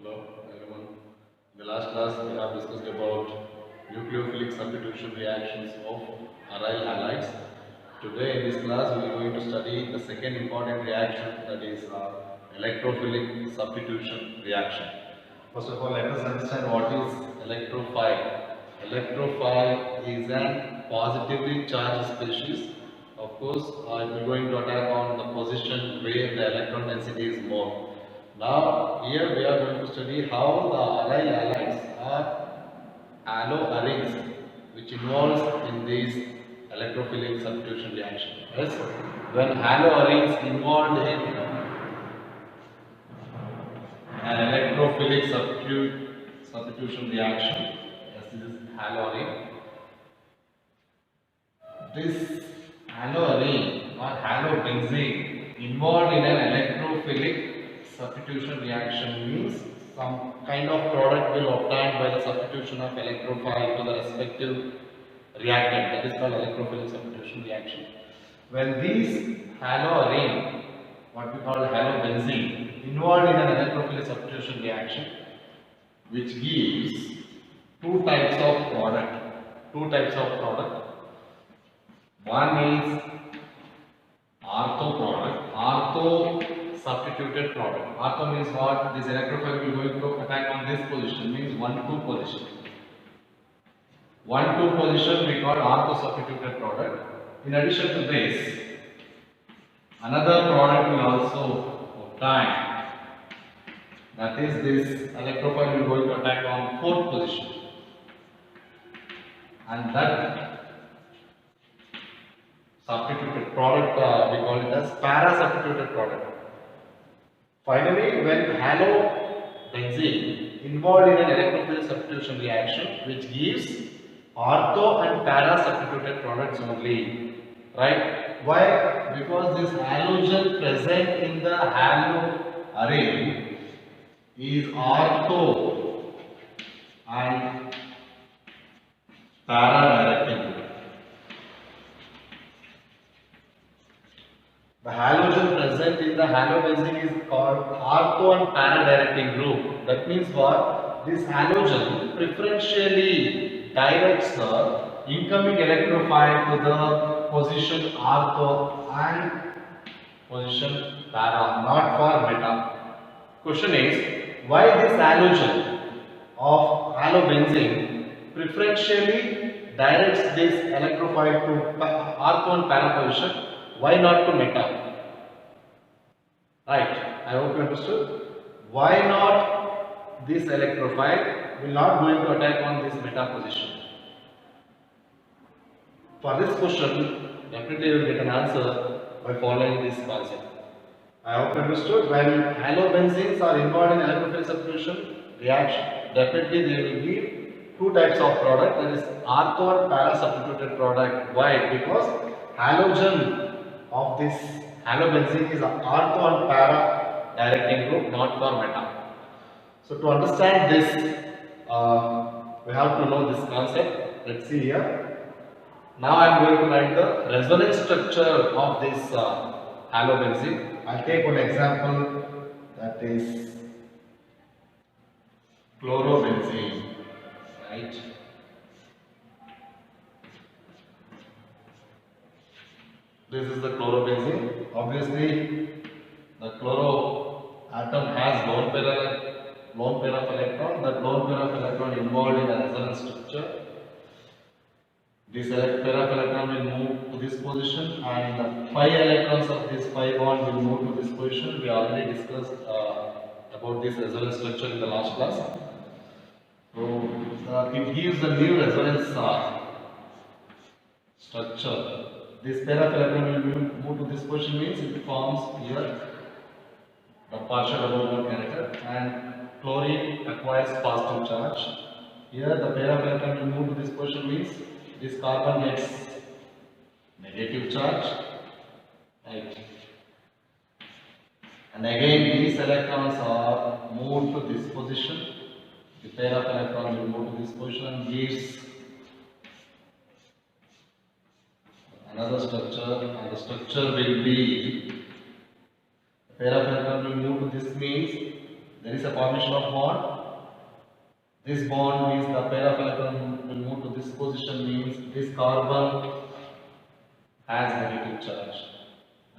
Hello everyone. In the last class we have discussed about nucleophilic substitution reactions of aryl halides. Today in this class we are going to study the second important reaction, that is electrophilic substitution reaction. First of all, let us understand what is electrophile. Electrophile is an positively charged species. Of course, we are going to attack on the position where the electron density is more. Now, here we are going to study how the aryl halides are haloarenes, which involves in this electrophilic substitution reaction. Yes, when haloarenes involved in an electrophilic substitution reaction, yes, this is haloarene. This haloarene or halobenzene involved in an electrophilic substitution reaction means some kind of product will obtained by the substitution of electrophile to the respective reactant, that is called electrophilic substitution reaction. When these haloarene, what we call halobenzene, involved in an electrophilic substitution reaction, which gives two types of product. One is ortho product, ortho substituted product. Ortho means what? This electrophile will going to attack on this position, means 1-2 position. 1-2 position we call ortho substituted product. In addition to this, another product will also obtain. That is, this electrophile will going to attack on 4th position, and that substituted product we call it as para-substituted product. Finally, when halobenzene involved in an electrophilic substitution reaction, which gives ortho and para-substituted products only, right? Why? Because this halogen present in the haloarene is ortho and para-directing. The halogen present in the halobenzene is called ortho and para-directing group. That means what? This halogen preferentially directs the incoming electrophile to the position ortho and position para, not for meta. Question is, why this halogen of halobenzene preferentially directs this electrophile to ortho and para position? Why not to meta? Right, I hope you understood. Why not this electrophile will not going to attack on this meta position? For this question, definitely you will get an answer by following this concept. I hope you understood. When halobenzenes are involved in electrophilic substitution reaction, definitely they will give two types of product, that is ortho and para substituted product. Why? Because halogen of this halobenzene is ortho and para directing group, not for meta. So to understand this, we have to know this concept. Let's see here. Now I am going to write the resonance structure of this halobenzene. I'll take one example, that is chlorobenzene, right? This is the chlorobenzene. Obviously, the chloro atom has lone pair of electron. That lone pair of electron involved in a resonance structure. This pair of electron will move to this position, and the 5 electrons of this pi bond will move to this position. We already discussed about this resonance structure in the last class. So it gives a new resonance structure. This pair of electron will move to this position, means it forms here the partial double bond character, and chlorine acquires positive charge. Here the pair of electron will move to this position, means this carbon gets negative charge, right? And again these electrons are moved to this position. The pair of electrons will move to this position and gives another structure, and the structure will be, the pair of electrons will move to this, means there is a formation of bond. This bond means the pair of electron will move to this position, means this carbon has negative charge.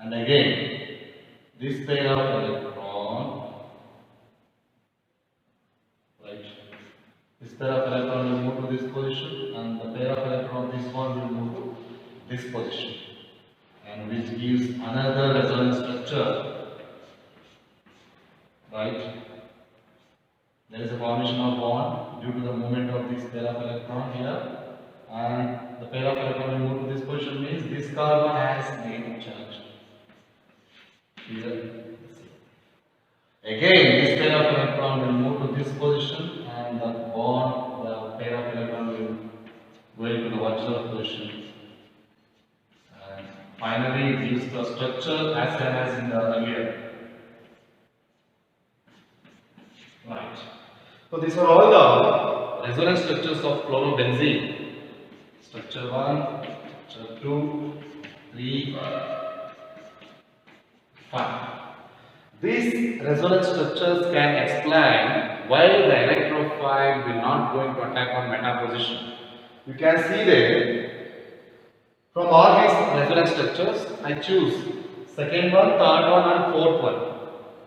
And again, this pair of electron, right? This pair of electron will move to this position, and the pair of electron, this one will move to this position, and which gives another resonance structure, right? There is a formation of bond due to the movement of this pair of electron here, and the pair of electron will move to this position, means this carbon has negative charge. Here. Again, this pair of electron will move to this position, and the bond, the pair of electron will go into the virtual position. And finally, it gives the structure as same as in the earlier. Right. So these are all the resonance structures of chlorobenzene. Structure 1, structure 2, 3, 5. These resonance structures can explain why the electrophile will not go into attack on meta position. You can see that from all these resonance structures, I choose second one, third one, and fourth one.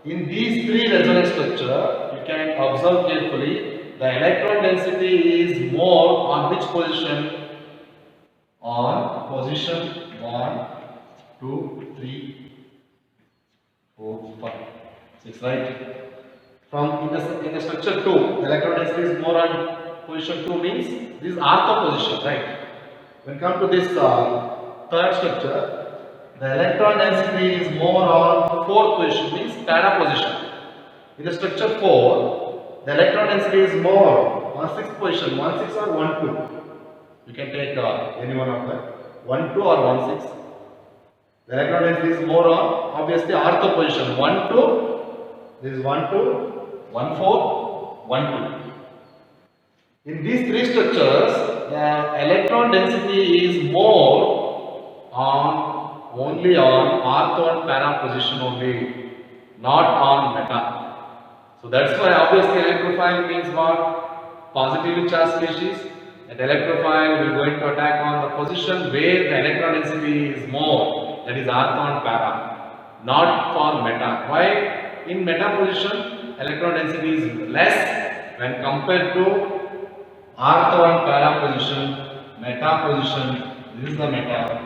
In these three resonance structures, you can observe carefully, the electron density is more on which position? On position 1, 2, 3, 4, 5, 6, right? From in the structure 2, the electron density is more on position 2, means this is ortho position, right? When come to this third structure, the electron density is more on fourth position, means para position. In the structure 4, the electron density is more on sixth position, 1, 6 or 1, 2. You can take any one of them, 1, 2 or 1, 6. The electron density is more on obviously ortho position, 1, 2, this is 1, 2, 1, 4, 1, 2. In these three structures, the electron density is more on only on ortho and para position only, not on meta. So that's why obviously electrophile means what? Positively charged species. That electrophile will go into attack on the position where the electron density is more, that is ortho and para, not for meta. Why? In meta position, electron density is less when compared to ortho and para position. Meta position, this is the meta.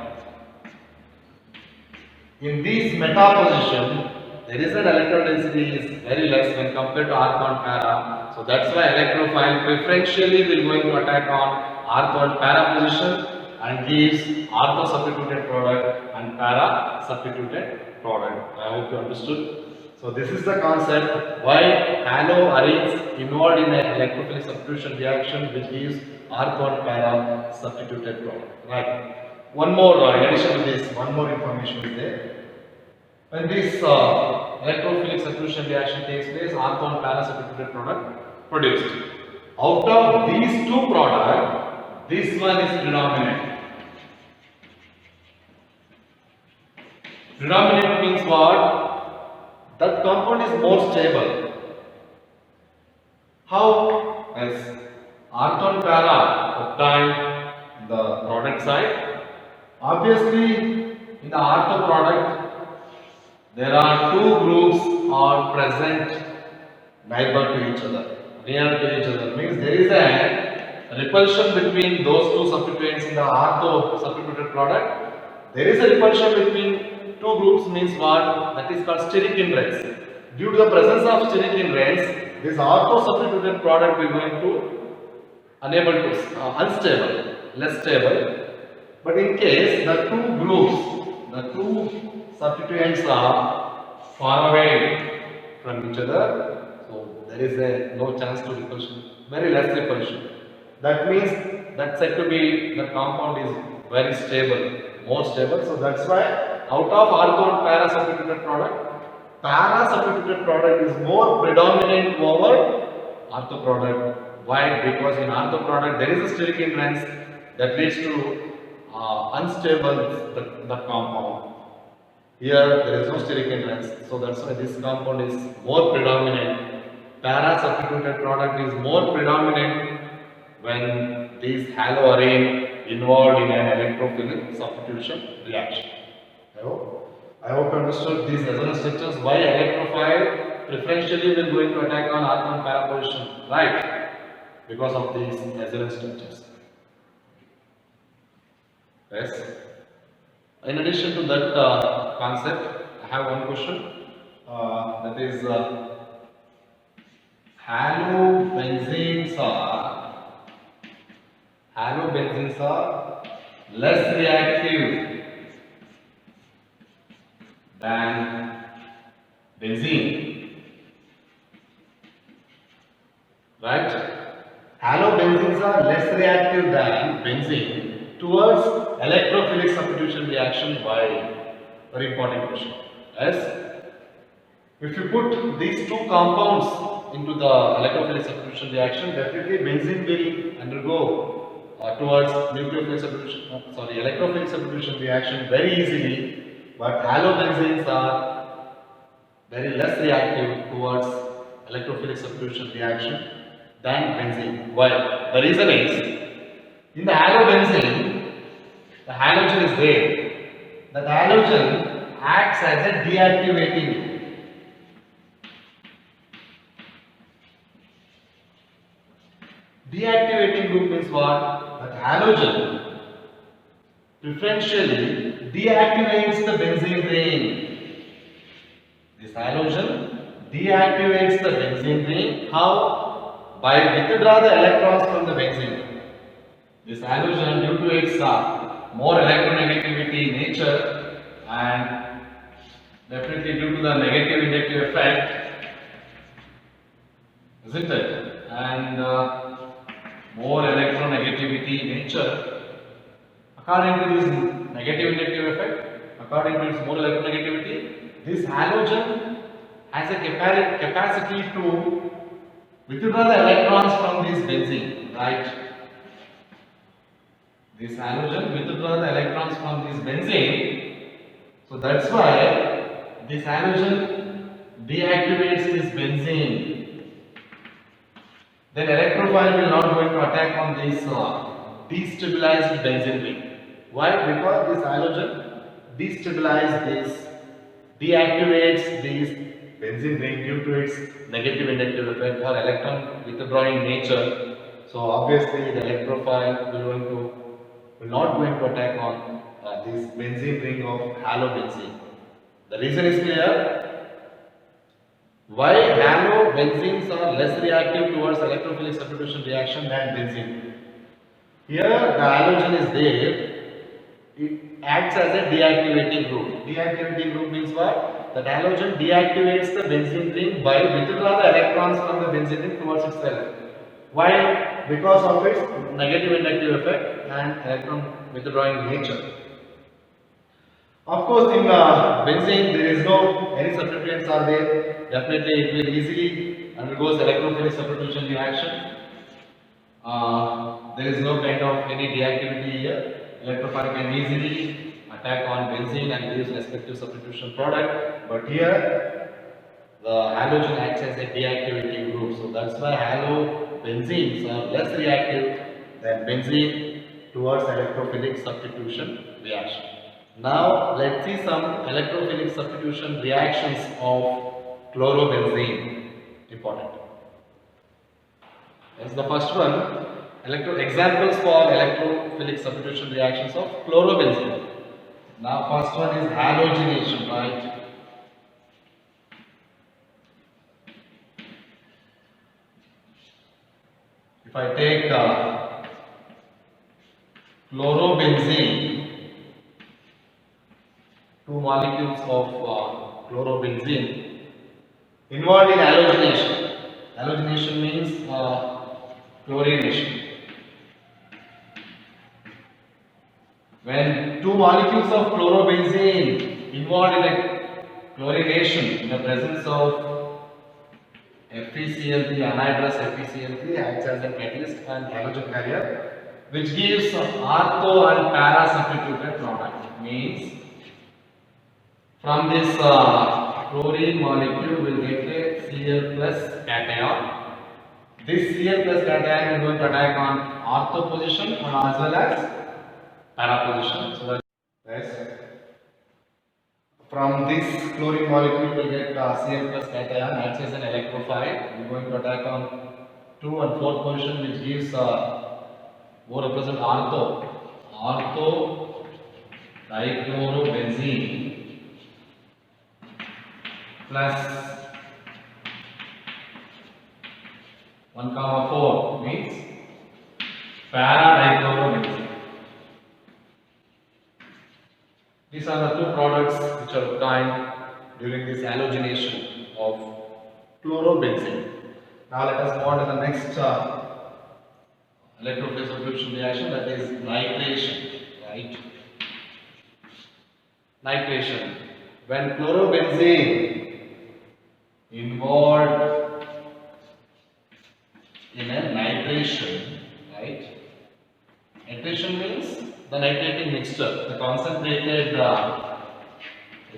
In this meta position, the result electron density is very less when compared to ortho and para. So that's why electrophile preferentially will go into attack on ortho and para position and gives ortho substituted product and para substituted product. I hope you understood. So this is the concept why haloarenes involved in an electrophilic substitution reaction which gives ortho and para substituted product. Right. One more, in addition to this, one more information is there. When this electrophilic substitution reaction takes place, ortho and para substituted product produced. Out of these two products, this one is predominant. Predominant means what? That compound is more stable. How? As ortho and para obtained the product side. Obviously, in the ortho product, there are two groups are present neighbor to each other, near to each other. Means there is a repulsion between those two substituents in the ortho substituted product. There is a repulsion between two groups, means what? That is called steric hindrance. Due to the presence of steric hindrance, this ortho substituted product will going to unable to unstable, less stable. But in case the two groups, the two substituents are far away from each other, so there is no chance to repulsion, very less repulsion. That means that said to be the compound is very stable, more stable. So that's why out of ortho and para substituted product, para substituted product is more predominant over ortho product. Why? Because in ortho product there is a steric hindrance that leads to unstable the compound. Here there is no steric hindrance, so that's why this compound is more predominant para substituted product is more predominant when these halo are involved in an electrophilic substitution reaction. I hope you understood these resonance structures. Why electrophile preferentially will going to attack on argon para position, right? Because of these resonance structures. Yes. In addition to that concept, I have one question. That is, halobenzenes are less reactive than benzene, right? Halobenzenes are less reactive than benzene towards electrophilic substitution reaction. Why? Very important question. Yes. If you put these two compounds into the electrophilic substitution reaction, definitely benzene will undergo towards electrophilic substitution reaction very easily, but halobenzenes are very less reactive towards electrophilic substitution reaction than benzene. Why? The reason is, in the halobenzene, the halogen is there. That halogen acts as a deactivating. Deactivating group means what? That halogen preferentially deactivates the benzene ring. This halogen deactivates the benzene ring. How? By withdraw the electrons from the benzene. This halogen, due to its more electronegativity nature and definitely due to the negative inductive effect, isn't it? And more electronegativity nature, according to this negative inductive effect, according to its more electronegativity, this halogen has a capacity to withdraw the electrons from this benzene, right? This halogen withdraw the electrons from this benzene, so that's why this halogen deactivates this benzene. Then electrophile will not going to attack on this destabilized benzene ring. Why? Because this halogen deactivates this benzene ring due to its negative inductive effect or electron withdrawing nature. So obviously the electrophile will not going to attack on this benzene ring of halobenzene. The reason is clear. Why halobenzenes are less reactive towards electrophilic substitution reaction than benzene? Here the halogen is there, it acts as a deactivating group. Deactivating group means what? That halogen deactivates the benzene ring by withdraw the electrons from the benzene ring towards itself. Why? Because of its negative inductive effect and electron withdrawing nature. Of course, in benzene there is no any substituents are there. Definitely it will easily undergoes electrophilic substitution reaction. There is no kind of any deactivity here. Electrophile can easily attack on benzene and gives respective substitution product. But here the halogen acts as a deactivating group. So that's why halobenzenes are less reactive than benzene towards electrophilic substitution reaction. Now let's see some electrophilic substitution reactions of chlorobenzene. Important. That's the first one. Examples for electrophilic substitution reactions of chlorobenzene. Now first one is halogenation, right? If I take chlorobenzene, two molecules of chlorobenzene involved in halogenation. Halogenation means chlorination. When two molecules of chlorobenzene involved in a chlorination in the presence of FeCl3, anhydrous FeCl3 acts as a catalyst and halogen carrier, which gives ortho and para substituted product. Means from this chlorine molecule we will get a HCl plus cation. This Cl plus cation is going to attack on ortho position and as well as para position. So that yes. From this chlorine molecule we get Cl plus cation acts as an electrophile. We are going to attack on 2 and 4 position, which gives more represent ortho dichlorobenzene plus 1,4 means para-dichlorobenzene. These are the two products which are obtained during this halogenation of chlorobenzene. Now let us go on to the next electrophile substitution reaction, that is nitration. Right? Nitration. When chlorobenzene involved in a nitration, right? Nitration means the nitrating mixture, the concentrated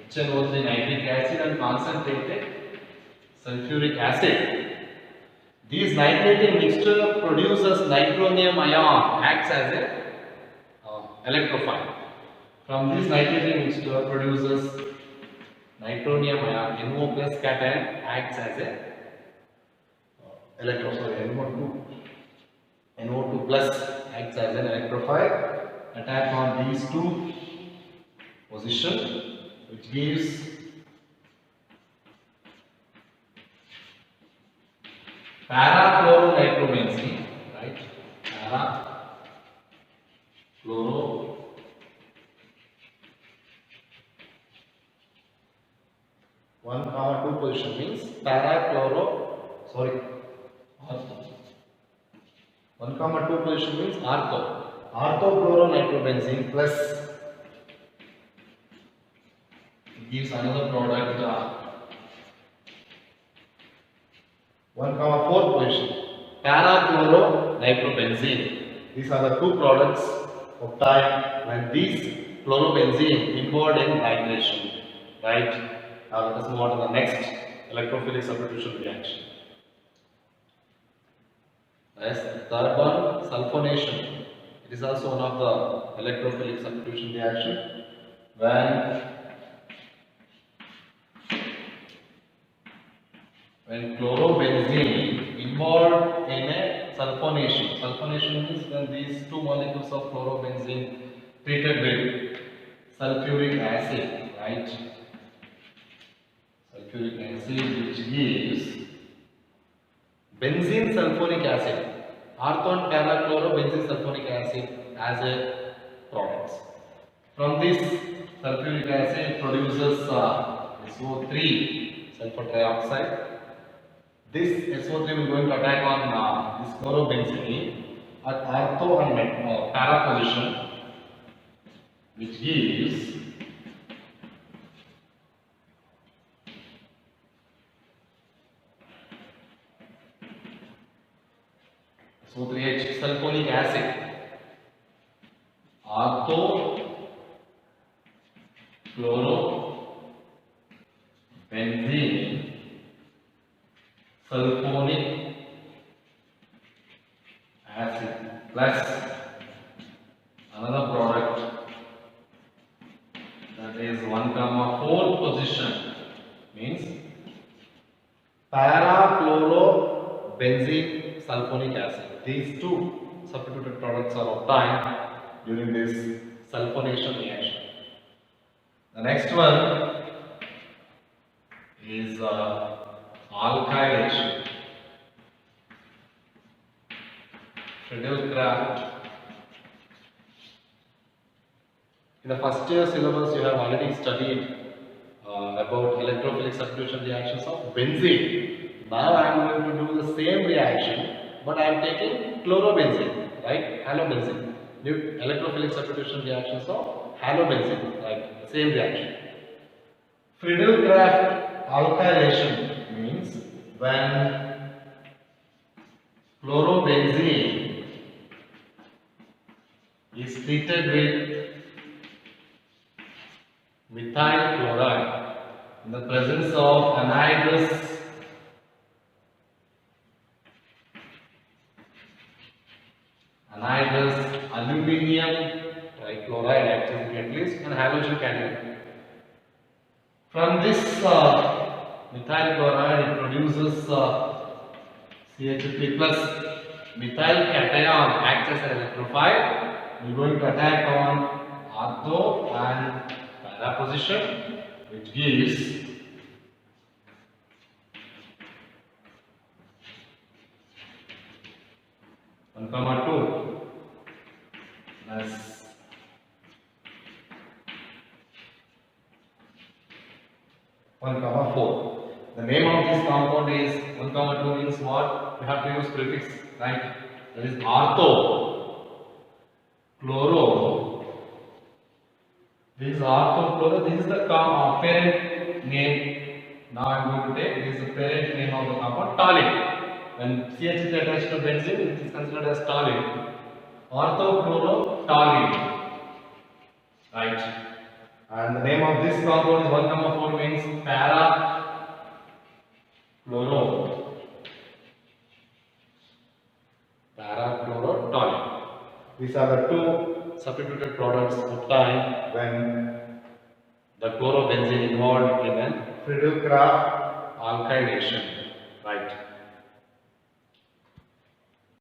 HNO3 nitric acid and concentrated sulfuric acid. These nitrating mixture produces nitronium ion, acts as a electrophile. From this nitrating mixture produces nitronium ion, NO plus cation acts as a NO2 plus acts as an electrophile. Attack on these two position, which gives para-chloronitrobenzene, right? Para-chloro 1,2 position means para-chloro, sorry, 1,2 position means orthochloronitrobenzene plus it gives another product 1,4 position para-chloronitrobenzene. These are the two products obtained when these chlorobenzene involved in nitration. Right? Now let us move on to the next electrophilic substitution reaction. Yes, the third one, sulfonation. It is also one of the electrophilic substitution reaction when chlorobenzene involved in a sulfonation. Sulfonation means when these two molecules of chlorobenzene treated with sulfuric acid, right? Sulfuric acid which gives benzene sulfonic acid, ortho and para-chlorobenzene sulfonic acid as a product. From this sulfuric acid produces SO3, sulfur trioxide. This SO3 will going to attack on this chlorobenzene at ortho and para position, which gives SO3H sulfonic acid, ortho chlorobenzene sulfonic acid plus another product, that is 1,4 position means para-chlorobenzene sulfonic acid. These two substituted products are obtained during this sulfonation reaction. The next one is alkylation. Friedel-Crafts. In the first year syllabus, you have already studied about electrophilic substitution reactions of benzene. Now I am going to do the same reaction, but I am taking chlorobenzene, right? Halobenzene. New electrophilic substitution reactions of halobenzene, right? Same reaction. Friedel-Crafts alkylation means when chlorobenzene is treated with methyl chloride in the presence of anhydrous anhydrous aluminium trichloride actually at least, and halogen cation. From this methyl chloride it produces CH3 plus methyl cation acts as an electrophile. We are going to attack on ortho and para position, which gives 1,2 plus 1,4. The name of this compound is 1,2 means what? We have to use prefix, right? That is ortho, chloro. This is ortho, chloro. This is the parent name. Now I am going to take this is the parent name of the compound, toluene. When CH is attached to benzene, it is considered as toluene. Orthochlorotoluene. Right. And the name of this compound is 1,4 means parachlorotoluene. These are the two substituted products obtained when the chlorobenzene involved in an Friedel-Crafts alkylation.